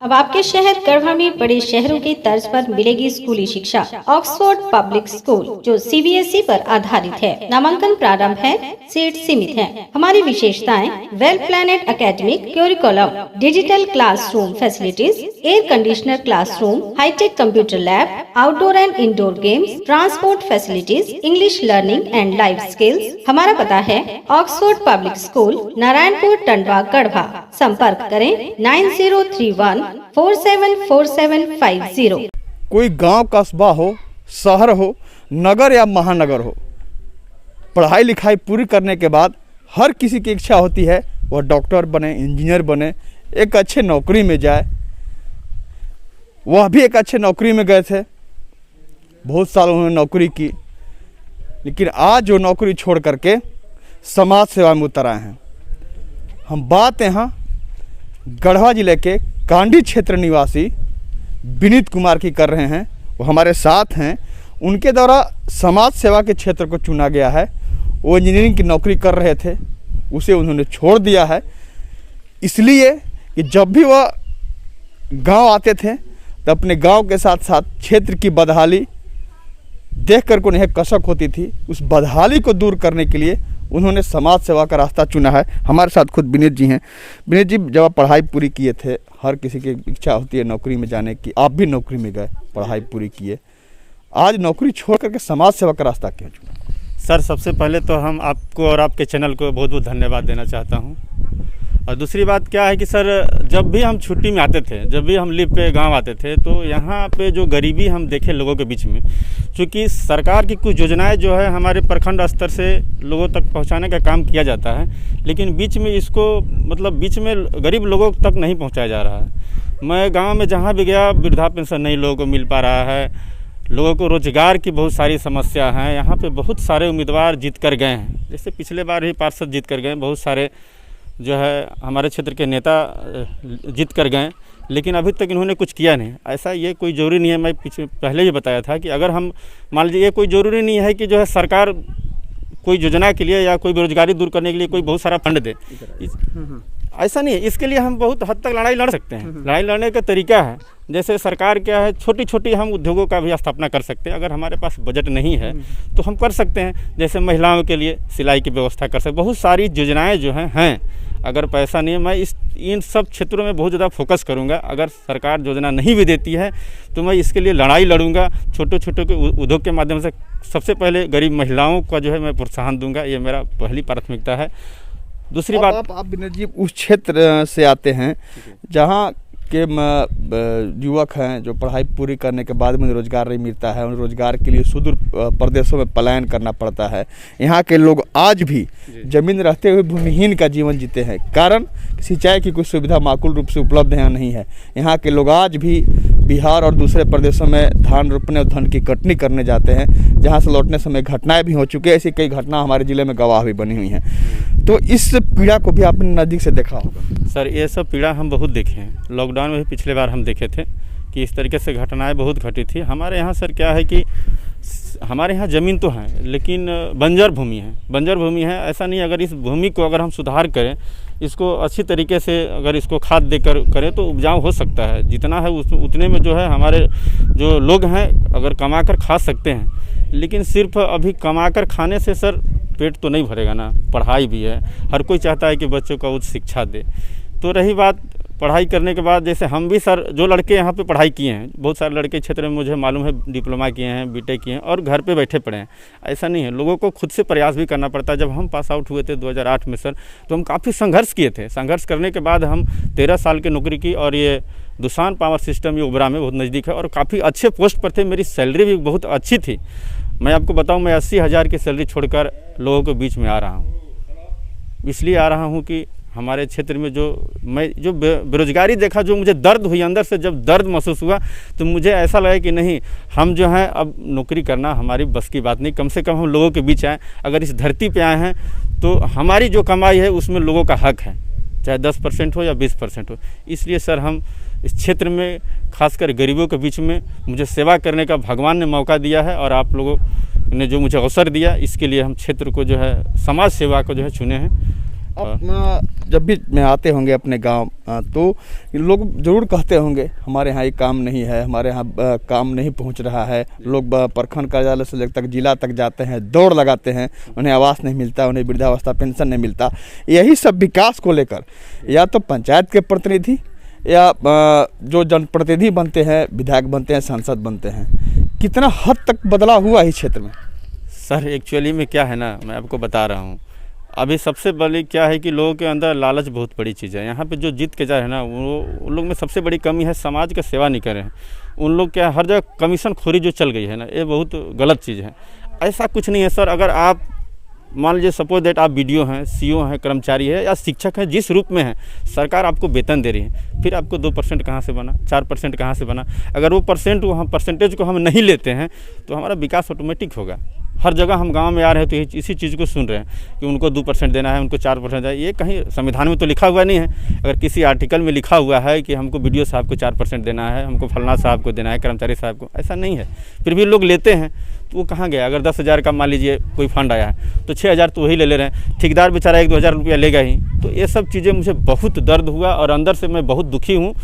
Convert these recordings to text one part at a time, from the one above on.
अब आपके शहर गढ़वा में बड़े शहरों के तर्ज पर मिलेगी स्कूली शिक्षा। ऑक्सफोर्ड पब्लिक स्कूल जो सीबीएसई पर आधारित है। नामांकन प्रारंभ है, सीट सीमित है। हमारी विशेषताएं well planned academic curriculum, digital classroom facilities, air conditioner classroom, hi-tech computer lab, outdoor and indoor games, transport facilities, English learning and life skills. हमारा पता है Oxford public school, Narayanpur, Tandwa, Garhwa. संपर्क करें 9031474750। कोई गांव कस्बा हो, शहर हो, नगर या महानगर हो, पढ़ाई लिखाई पूरी करने के बाद हर किसी की इच्छा होती है वह डॉक्टर बने, इंजीनियर बने, एक अच्छे नौकरी में जाए। वह भी एक अच्छे नौकरी में गए थे, बहुत साल उन्होंने नौकरी की, लेकिन आज वो नौकरी छोड़ करके समाज सेवा में उतर आए हैं। हम बात यहाँ गढ़वा जिले के कांडी क्षेत्र निवासी विनीत कुमार की कर रहे हैं। वो हमारे साथ हैं। उनके द्वारा समाज सेवा के क्षेत्र को चुना गया है। वो इंजीनियरिंग की नौकरी कर रहे थे, उसे उन्होंने छोड़ दिया है, इसलिए कि जब भी वह गांव आते थे तो अपने गांव के साथ साथ क्षेत्र की बदहाली देख कर को उन्हें कसक होती थी। उस बदहाली को दूर करने के लिए उन्होंने समाज सेवा का रास्ता चुना है। हमारे साथ खुद विनीत जी हैं। विनीत जी, जब आप पढ़ाई पूरी किए थे, हर किसी की इच्छा होती है नौकरी में जाने की, आप भी नौकरी में गए, पढ़ाई पूरी किए, आज नौकरी छोड़ करके समाज सेवा का रास्ता क्यों चुना? सर, सबसे पहले तो हम आपको और आपके चैनल को बहुत बहुत धन्यवाद देना चाहता हूं। और दूसरी बात क्या है कि सर, जब भी हम छुट्टी में आते थे, जब भी हम लीव पे गांव आते थे, तो यहाँ पे जो गरीबी हम देखे लोगों के बीच में, चूँकि सरकार की कुछ योजनाएं जो है हमारे प्रखंड स्तर से लोगों तक पहुँचाने का काम किया जाता है, लेकिन बीच में इसको बीच में गरीब लोगों तक नहीं पहुँचाया जा रहा है। मैं गाँव में जहाँ भी गया, वृद्धा पेंशन नहीं लोगों को मिल पा रहा है, लोगों को रोजगार की बहुत सारी समस्या हैं। यहाँ पे बहुत सारे उम्मीदवार जीत कर गए हैं, जैसे पिछले बार ही पार्षद जीत कर गए, बहुत सारे जो है हमारे क्षेत्र के नेता जीत कर गए, लेकिन अभी तक इन्होंने कुछ किया नहीं। ऐसा ये कोई ज़रूरी नहीं है, मैं पहले ही बताया था कि अगर हम मान लीजिए, ये कोई ज़रूरी नहीं है कि जो है सरकार कोई योजना के लिए या कोई बेरोजगारी दूर करने के लिए कोई बहुत सारा फंड दे, ऐसा नहीं है। इसके लिए हम बहुत हद तक लड़ाई लड़ सकते हैं। लड़ाई लड़ने का तरीका है, जैसे सरकार क्या है, छोटी छोटी हम उद्योगों का भी स्थापना कर सकते हैं। अगर हमारे पास बजट नहीं है तो हम कर सकते हैं, जैसे महिलाओं के लिए सिलाई की व्यवस्था कर सकते हैं। बहुत सारी योजनाएं जो हैं, अगर पैसा नहीं है, मैं इन सब क्षेत्रों में बहुत ज़्यादा फोकस करूंगा। अगर सरकार योजना नहीं भी देती है तो मैं इसके लिए लड़ाई लड़ूंगा। छोटे छोटे के उद्योग के माध्यम से सबसे पहले गरीब महिलाओं का जो है मैं प्रोत्साहन दूंगा, ये मेरा पहली प्राथमिकता है। दूसरी बात, आप विनीत जी उस क्षेत्र से आते हैं जहाँ के युवक हैं जो पढ़ाई पूरी करने के बाद में रोजगार नहीं मिलता है, उन रोजगार के लिए सुदूर प्रदेशों में पलायन करना पड़ता है। यहाँ के लोग आज भी जमीन रहते हुए भूमिहीन का जीवन जीते हैं, कारण सिंचाई की कुछ सुविधा माकूल रूप से उपलब्ध यहाँ नहीं है। यहाँ के लोग आज भी बिहार और दूसरे प्रदेशों में धान रोपने और धान की कटनी करने जाते हैं, जहाँ से लौटने समय घटनाएं भी हो चुकी है। ऐसी कई घटना हमारे ज़िले में गवाह भी बनी हुई हैं। तो इस पीड़ा को भी आपने नज़दीक से देखा होगा। सर, ये सब पीड़ा हम बहुत देखे हैं। लॉकडाउन में भी पिछले बार हम देखे थे कि इस तरीके से घटनाएं बहुत घटी थी हमारे यहाँ। सर, क्या है कि हमारे यहाँ ज़मीन तो है, लेकिन बंजर भूमि है। बंजर भूमि है, ऐसा नहीं, अगर इस भूमि को अगर हम सुधार करें, इसको अच्छी तरीके से अगर इसको खाद देकर करें तो उपजाऊ हो सकता है। जितना है उतने में जो है हमारे जो लोग हैं अगर कमा कर खा सकते हैं, लेकिन सिर्फ अभी कमा कर खाने से सर पेट तो नहीं भरेगा ना। पढ़ाई भी है, हर कोई चाहता है कि बच्चों को उच्च शिक्षा दे। तो रही बात पढ़ाई करने के बाद, जैसे हम भी सर, जो लड़के यहाँ पे पढ़ाई किए हैं, बहुत सारे लड़के क्षेत्र में मुझे मालूम है डिप्लोमा किए हैं, बीटेक किए हैं और घर पे बैठे पड़े हैं। ऐसा नहीं है, लोगों को खुद से प्रयास भी करना पड़ता है। जब हम पास आउट हुए थे 2008 में सर, तो हम काफ़ी संघर्ष किए थे। संघर्ष करने के बाद हम 13 साल की नौकरी की, और ये दुसान पावर सिस्टम ये ओबरा में बहुत नज़दीक है और काफ़ी अच्छे पोस्ट पर थे। मेरी सैलरी भी बहुत अच्छी थी। मैं आपको बताऊँ, मैं 80,000 की सैलरी छोड़कर लोगों के बीच में आ रहा हूँ। इसलिए आ रहा हूँ कि हमारे क्षेत्र में जो बेरोजगारी देखा, जो मुझे दर्द हुई अंदर से, जब दर्द महसूस हुआ तो मुझे ऐसा लगा कि नहीं, हम जो हैं अब नौकरी करना हमारी बस की बात नहीं। कम से कम हम लोगों के बीच आए, अगर इस धरती पे आए हैं तो हमारी जो कमाई है उसमें लोगों का हक है, चाहे 10% हो या 20% हो। इसलिए सर, हम इस क्षेत्र में खासकर गरीबों के बीच में मुझे सेवा करने का भगवान ने मौका दिया है, और आप लोगों ने जो मुझे अवसर दिया, इसके लिए हम क्षेत्र को जो है समाज सेवा को जो है चुने हैं। जब भी में आते होंगे अपने गांव तो लोग ज़रूर कहते होंगे हमारे यहाँ ये काम नहीं है, हमारे यहाँ काम नहीं पहुँच रहा है। लोग प्रखंड कार्यालय से लेकर तक जिला तक जाते हैं, दौड़ लगाते हैं, उन्हें आवास नहीं मिलता, उन्हें वृद्धावस्था पेंशन नहीं मिलता। यही सब विकास को लेकर या तो पंचायत के प्रतिनिधि या जो जनप्रतिनिधि बनते हैं, विधायक बनते हैं, सांसद बनते हैं, कितना हद तक बदलाव हुआ इस क्षेत्र में? सर एक्चुअली में क्या है ना, मैं आपको बता रहा हूँ, अभी सबसे बड़ी क्या है कि लोगों के अंदर लालच बहुत बड़ी चीज़ है। यहाँ पे जो जीत के जाए है ना, वो उन लोग में सबसे बड़ी कमी है, समाज का सेवा नहीं कर रहे हैं। उन लोग क्या हर जगह कमीशन खोरी जो चल गई है ना, ये बहुत गलत चीज़ है। ऐसा कुछ नहीं है सर। अगर आप मान लीजिए सपोज दैट आप बीडीओ हैं, सीओ हैं, कर्मचारी है या शिक्षक हैं, जिस रूप में हैं, सरकार आपको वेतन दे रही है, फिर आपको 2% कहाँ से बना, 4% कहाँ से बना? अगर वो परसेंटेज को हम नहीं लेते हैं तो हमारा विकास ऑटोमेटिक होगा। हर जगह हम गांव में आ रहे हैं तो इसी चीज़ को सुन रहे हैं कि उनको 2% देना है, उनको 4% देना है। ये कहीं संविधान में तो लिखा हुआ नहीं है। अगर किसी आर्टिकल में लिखा हुआ है कि हमको बीडीओ साहब को 4% देना है, हमको फलना साहब को देना है, कर्मचारी साहब को, ऐसा नहीं है। फिर भी लोग लेते हैं तो वो कहाँ गया? अगर 10,000 का मान लीजिए कोई फंड आया है तो 6,000 तो वही ले रहे हैं, ठेकेदार बेचारा 1-2 हज़ार रुपया लेगा ही। तो ये सब चीज़ें मुझे बहुत दर्द हुआ और अंदर से मैं बहुत दुखी हूँ,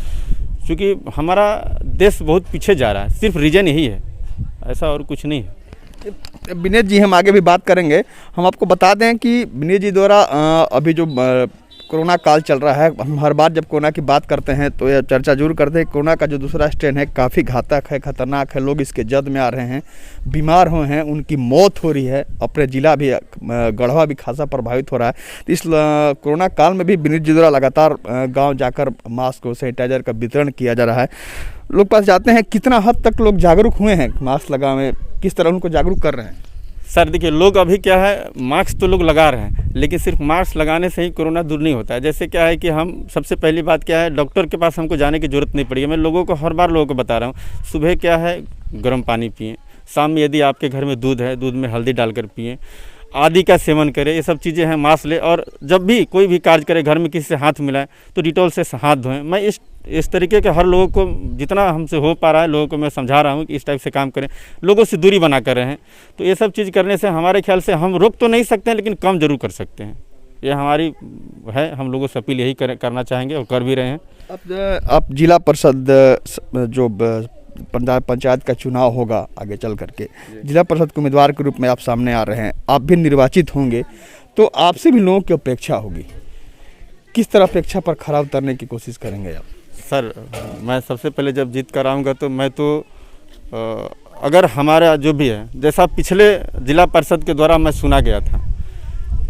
क्योंकि हमारा देश बहुत पीछे जा रहा है। सिर्फ रीज़न यही है, ऐसा और कुछ नहीं है। विनय जी, हम आगे भी बात करेंगे। हम आपको बता दें कि विनय जी द्वारा अभी जो कोरोना काल चल रहा है, हम हर बार जब कोरोना की बात करते हैं तो यह चर्चा जरूर करते हैं। कोरोना का जो दूसरा स्ट्रेन है काफ़ी घातक है, खतरनाक है। लोग इसके जद में आ रहे हैं, बीमार हुए हैं, उनकी मौत हो रही है। अपने जिला भी गढ़वा भी खासा प्रभावित हो रहा है। तो इस कोरोना काल में भी विनय जी द्वारा लगातार गाँव जाकर मास्क और सैनिटाइजर का वितरण किया जा रहा है। लोग पास जाते हैं, कितना हद तक लोग जागरूक हुए हैं मास्क लगाने, किस तरह उनको जागरूक कर रहे हैं? सर देखिए, लोग अभी क्या है, मास्क तो लोग लगा रहे हैं, लेकिन सिर्फ मास्क लगाने से ही कोरोना दूर नहीं होता है। जैसे क्या है कि हम सबसे पहली बात क्या है, डॉक्टर के पास हमको जाने की ज़रूरत नहीं पड़ी है। मैं लोगों को हर बार लोगों को बता रहा हूँ, सुबह क्या है गर्म पानी पिएं, शाम में यदि आपके घर में दूध है, दूध में हल्दी डालकर पिएं, आदि का सेवन करें। ये सब चीज़ें हैं, मास्क ले, और जब भी कोई भी कार्य करें, घर में किसी से हाथ मिलाएं तो डिटॉल से हाथ धोएं। मैं इस तरीके के हर लोगों को जितना हमसे हो पा रहा है, लोगों को मैं समझा रहा हूँ कि इस टाइप से काम करें, लोगों से दूरी बना कर रहे हैं। तो ये सब चीज़ करने से हमारे ख्याल से हम रोक तो नहीं सकते हैं, लेकिन कम जरूर कर सकते हैं। ये हमारी है, हम लोगों से अपील यही करना चाहेंगे और कर भी रहे हैं। अब जिला परिषद जो पंचायत का चुनाव होगा आगे चल करके, जिला परिषद के उम्मीदवार के रूप में आप सामने आ रहे हैं, आप भी निर्वाचित होंगे, तो आपसे भी लोगों की अपेक्षा होगी। किस तरह अपेक्षा पर खरा उतरने की कोशिश करेंगे आप? सर मैं सबसे पहले जब जीत कर आऊँगा तो मैं तो अगर हमारा जो भी है, जैसा पिछले जिला परिषद के द्वारा मैं सुना गया था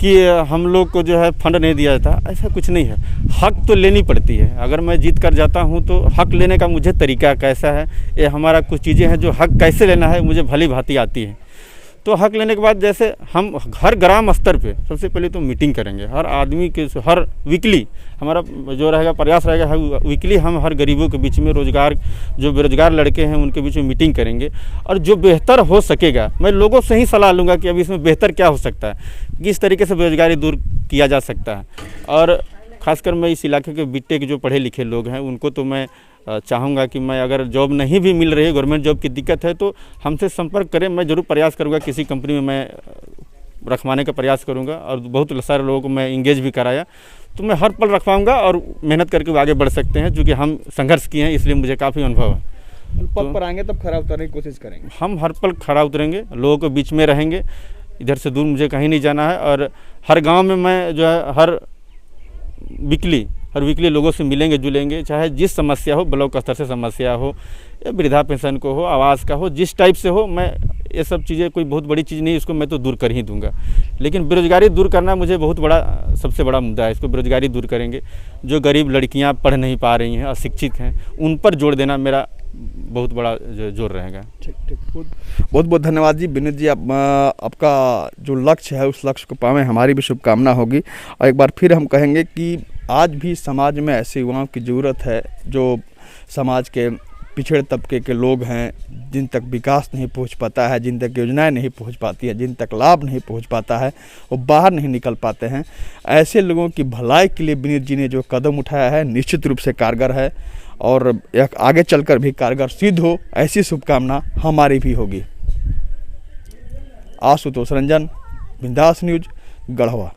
कि हम लोग को जो है फंड नहीं दिया था, ऐसा कुछ नहीं है। हक तो लेनी पड़ती है। अगर मैं जीत कर जाता हूं तो हक लेने का मुझे तरीका कैसा है, ये हमारा कुछ चीज़ें हैं जो हक कैसे लेना है मुझे भली भांति आती है। तो हक लेने के बाद जैसे हम हर ग्राम स्तर पे सबसे पहले तो मीटिंग करेंगे, हर आदमी के हर वीकली हमारा जो रहेगा प्रयास रहेगा, वीकली हम हर गरीबों के बीच में, रोजगार जो बेरोजगार लड़के हैं उनके बीच में मीटिंग करेंगे। और जो बेहतर हो सकेगा, मैं लोगों से ही सलाह लूँगा कि अभी इसमें बेहतर क्या हो सकता है, किस तरीके से बेरोजगारी दूर किया जा सकता है। और ख़ासकर मैं इस इलाके के बीटे के जो पढ़े लिखे लोग हैं उनको तो मैं चाहूँगा कि मैं अगर जॉब नहीं भी मिल रही है, गवर्नमेंट जॉब की दिक्कत है, तो हमसे संपर्क करें। मैं ज़रूर प्रयास करूँगा, किसी कंपनी में मैं रखवाने का प्रयास करूँगा। और बहुत सारे लोगों को मैं इंगेज भी कराया, तो मैं हर पल रखवाऊँगा और मेहनत करके वो आगे बढ़ सकते हैं। चूँकि हम संघर्ष किए हैं, इसलिए मुझे काफ़ी अनुभव है। पद पर आएंगे तब खरा उतरने की कोशिश करेंगे। हम हर पल खड़ा उतरेंगे, लोगों के बीच में रहेंगे, इधर से दूर मुझे कहीं नहीं जाना है। और हर गाँव में मैं जो है हर वीकली लोगों से मिलेंगे जुलेंगे, चाहे जिस समस्या हो, ब्लॉक स्तर से समस्या हो, या वृद्धा पेंशन को हो, आवास का हो, जिस टाइप से हो, मैं ये सब चीज़ें कोई बहुत बड़ी चीज़ नहीं, इसको मैं तो दूर कर ही दूंगा। लेकिन बेरोजगारी दूर करना मुझे बहुत बड़ा, सबसे बड़ा मुद्दा है। इसको बेरोजगारी दूर करेंगे। जो गरीब लड़कियां पढ़ नहीं पा रही हैं, अशिक्षित हैं, उन पर जोर देना मेरा बहुत बड़ा जोर रहेगा। ठीक, बहुत बहुत धन्यवाद जी। विनीत जी, आपका जो लक्ष्य है उस लक्ष्य को पावें, हमारी भी शुभकामना होगी। और एक बार फिर हम कहेंगे कि आज भी समाज में ऐसे युवाओं की ज़रूरत है जो समाज के पिछड़े तबके के लोग हैं, जिन तक विकास नहीं पहुंच पाता है, जिन तक योजनाएं नहीं पहुंच पाती है, जिन तक लाभ नहीं पहुंच पाता है, वो बाहर नहीं निकल पाते हैं। ऐसे लोगों की भलाई के लिए विनीत जी ने जो कदम उठाया है निश्चित रूप से कारगर है, और एक आगे चलकर भी कारगर सिद्ध हो, ऐसी शुभकामना हमारी भी होगी। आशुतोष रंजन, बिंदास न्यूज, गढ़वा।